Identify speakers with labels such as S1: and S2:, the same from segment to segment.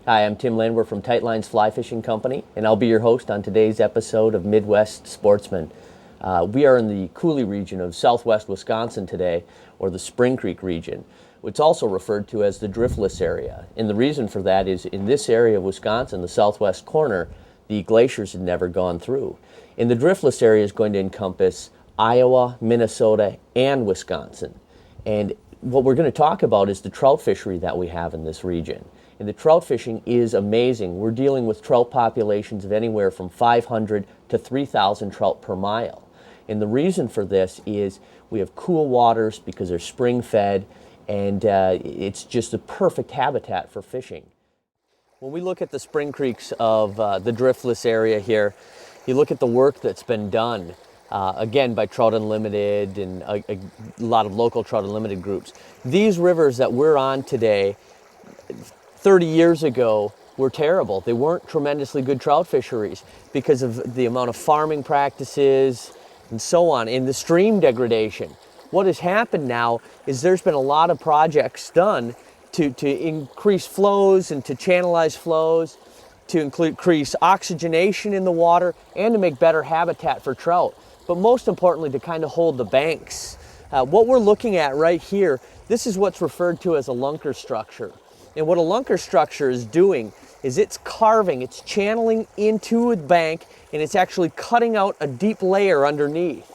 S1: Hi, I'm Tim Landwehr from Tight Lines Fly Fishing Company, and I'll be your host on today's episode of Midwest Sportsman. We are in the coulee region of southwest Wisconsin today, or the Spring Creek region. It's also referred to as the driftless area. And the reason for that is in this area of Wisconsin, the southwest corner, the glaciers had never gone through. And the driftless area is going to encompass Iowa, Minnesota, and Wisconsin. And what we're going to talk about is the trout fishery that we have in this region. And the trout fishing is amazing. We're dealing with trout populations of anywhere from 500 to 3,000 trout per mile. And the reason for this is we have cool waters because they're spring fed, and it's just a perfect habitat for fishing. When we look at the spring creeks of the driftless area here, you look at the work that's been done, again by Trout Unlimited and a lot of local Trout Unlimited groups. These rivers that we're on today, 30 years ago, were terrible. They weren't tremendously good trout fisheries because of the amount of farming practices and so on, and the stream degradation. What has happened now is there's been a lot of projects done to increase flows and to channelize flows, to increase oxygenation in the water, and to make better habitat for trout. But most importantly, to kind of hold the banks. What we're looking at right here, this is what's referred to as a Lunker structure. And what a Lunker structure is doing is it's carving, it's channeling into a bank, and it's actually cutting out a deep layer underneath.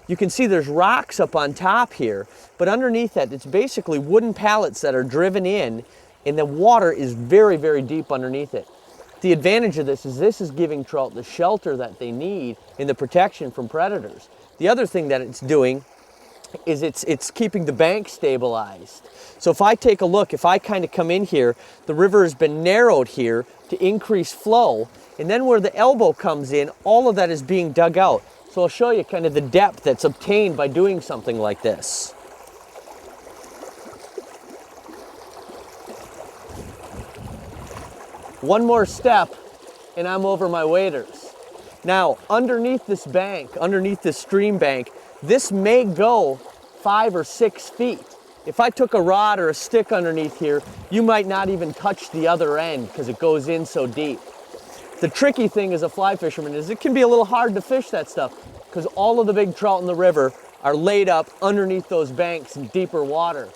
S1: You can see there's rocks up on top here, but underneath that, it's basically wooden pallets that are driven in, and the water is very, very deep underneath it. The advantage of this is giving trout the shelter that they need and the protection from predators. The other thing that it's doing is it's keeping the bank stabilized. So if I take a look, if I kind of come in here, the river has been narrowed here to increase flow, and then where the elbow comes in, all of that is being dug out. So I'll show you kind of the depth that's obtained by doing something like this. One more step and I'm over my waders. Now, underneath this bank, underneath this stream bank, this may go 5 or 6 feet. If I took a rod or a stick underneath here, you might not even touch the other end because it goes in so deep. The tricky thing as a fly fisherman is it can be a little hard to fish that stuff because all of the big trout in the river are laid up underneath those banks in deeper water.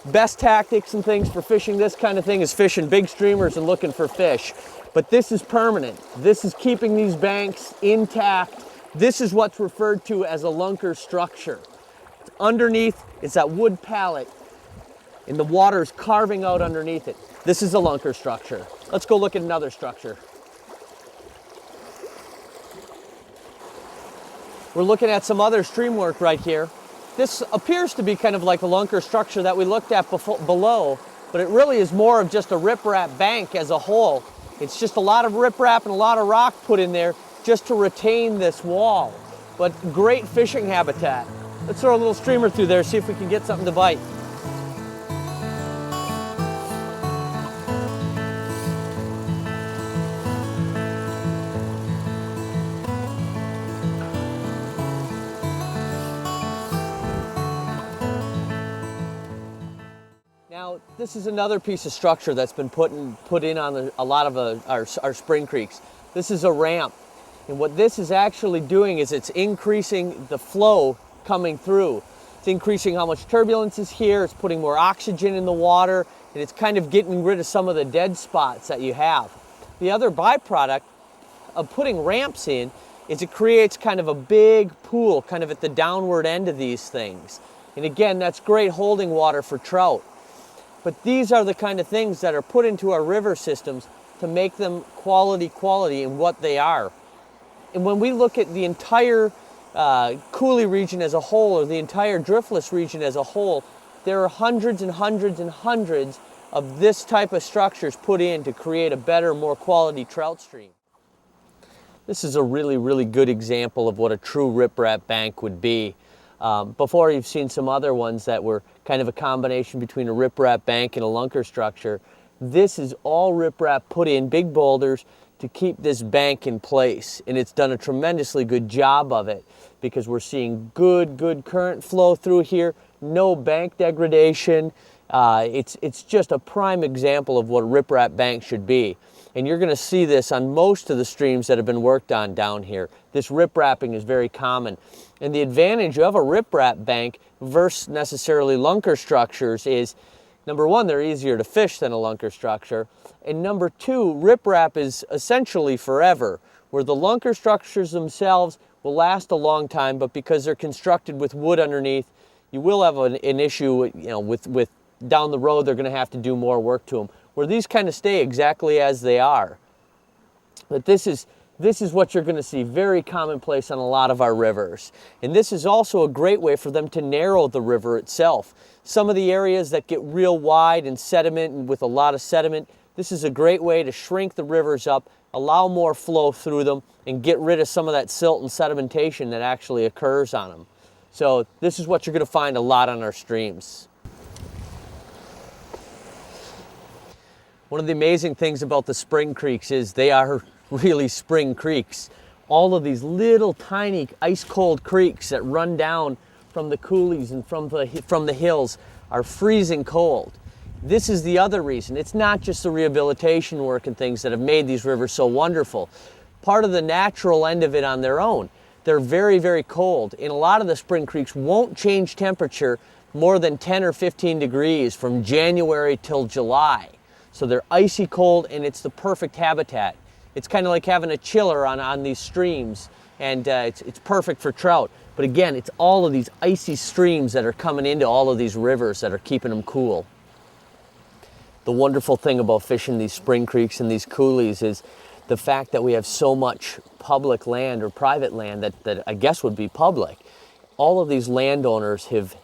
S1: Best tactics and things for fishing this kind of thing is fishing big streamers and looking for fish. But this is permanent. This is keeping these banks intact. This is what's referred to as a Lunker structure. Underneath is that wood pallet, and the water is carving out underneath it. This is a Lunker structure. Let's go look at another structure. We're looking at some other stream work right here. This appears to be kind of like a Lunker structure that we looked at below, but it really is more of just a riprap bank as a whole. It's just a lot of riprap and a lot of rock put in there just to retain this wall. But great fishing habitat. Let's throw a little streamer through there, see if we can get something to bite. Now, this is another piece of structure that's been put in on a lot of our spring creeks. This is a ramp, and what this is actually doing is it's increasing the flow coming through. It's increasing how much turbulence is here, it's putting more oxygen in the water, and it's kind of getting rid of some of the dead spots that you have. The other byproduct of putting ramps in is it creates kind of a big pool kind of at the downward end of these things. And again, that's great holding water for trout. But these are the kind of things that are put into our river systems to make them quality in what they are. And when we look at the entire coulee region as a whole, or the entire driftless region as a whole, there are hundreds and hundreds and hundreds of this type of structures put in to create a better, more quality trout stream. This is a really, really good example of what a true riprap bank would be. Before, you've seen some other ones that were kind of a combination between a riprap bank and a Lunker structure. This is all riprap put in big boulders to keep this bank in place, and it's done a tremendously good job of it because we're seeing good current flow through here, no bank degradation. It's just a prime example of what a riprap bank should be. And you're going to see this on most of the streams that have been worked on down here. This riprapping is very common. And the advantage of a riprap bank versus necessarily lunker structures is, number one, they're easier to fish than a lunker structure. And number two, riprap is essentially forever, where the lunker structures themselves will last a long time, but because they're constructed with wood underneath, you will have an issue, with down the road, they're going to have to do more work to them, where these kind of stay exactly as they are. But this is what you're going to see very commonplace on a lot of our rivers. And this is also a great way for them to narrow the river itself. Some of the areas that get real wide and sediment and with a lot of sediment, this is a great way to shrink the rivers up, allow more flow through them, and get rid of some of that silt and sedimentation that actually occurs on them. So this is what you're going to find a lot on our streams. One of the amazing things about the spring creeks is they are really spring creeks. All of these little tiny ice cold creeks that run down from the coulees and from the hills are freezing cold. This is the other reason. It's not just the rehabilitation work and things that have made these rivers so wonderful. Part of the natural end of it on their own. They're very, very cold. And a lot of the spring creeks won't change temperature more than 10 or 15 degrees from January till July. So they're icy cold, and it's the perfect habitat. It's kind of like having a chiller on these streams, and it's perfect for trout. But again, it's all of these icy streams that are coming into all of these rivers that are keeping them cool. The wonderful thing about fishing these spring creeks and these coulees is the fact that we have so much public land or private land that I guess would be public. All of these landowners have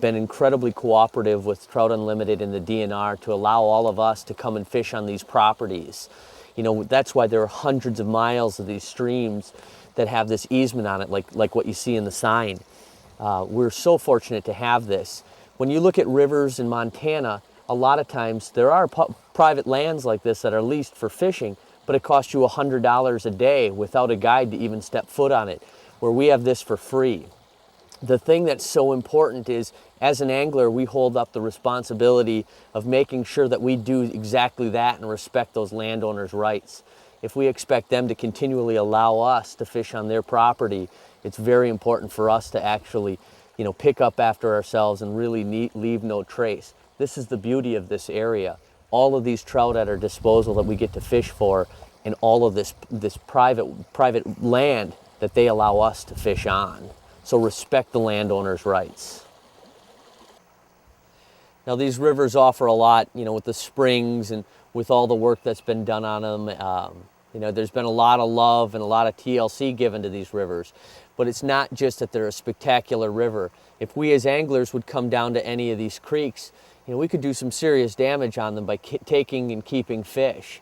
S1: been incredibly cooperative with Trout Unlimited and the DNR to allow all of us to come and fish on these properties. That's why there are hundreds of miles of these streams that have this easement on it, like what you see in the sign. We're so fortunate to have this. When you look at rivers in Montana, a lot of times there are private lands like this that are leased for fishing, but it costs you $100 a day without a guide to even step foot on it, where we have this for free. The thing that's so important is, as an angler, we hold up the responsibility of making sure that we do exactly that and respect those landowners' rights. If we expect them to continually allow us to fish on their property, it's very important for us to actually, pick up after ourselves and really leave no trace. This is the beauty of this area. All of these trout at our disposal that we get to fish for, and all of this private land that they allow us to fish on. So respect the landowner's rights. Now these rivers offer a lot, with the springs and with all the work that's been done on them. There's been a lot of love and a lot of TLC given to these rivers. But it's not just that they're a spectacular river. If we as anglers would come down to any of these creeks, we could do some serious damage on them by taking and keeping fish.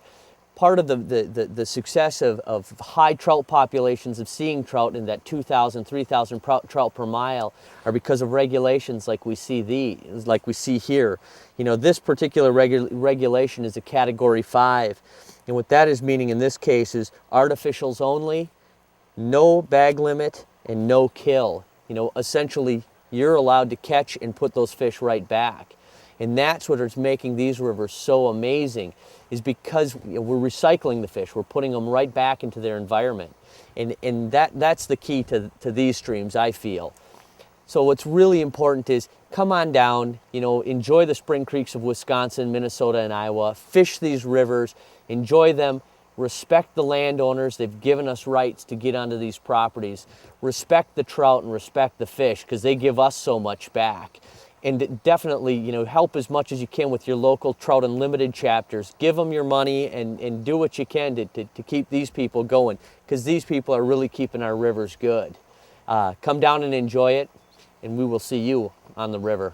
S1: Part of the success of high trout populations, of seeing trout in that 2,000, 3,000 trout per mile, are because of regulations like we see here. This particular regulation is a Category 5. And what that is meaning in this case is artificials only, no bag limit, and no kill. Essentially, you're allowed to catch and put those fish right back. And that's what is making these rivers so amazing, is because we're recycling the fish. We're putting them right back into their environment. And that's the key to these streams, I feel. So what's really important is come on down, enjoy the spring creeks of Wisconsin, Minnesota, and Iowa. Fish these rivers, enjoy them. Respect the landowners. They've given us rights to get onto these properties. Respect the trout and respect the fish, because they give us so much back. And definitely, help as much as you can with your local Trout Unlimited chapters. Give them your money and do what you can to keep these people going, because these people are really keeping our rivers good. Come down and enjoy it, and we will see you on the river.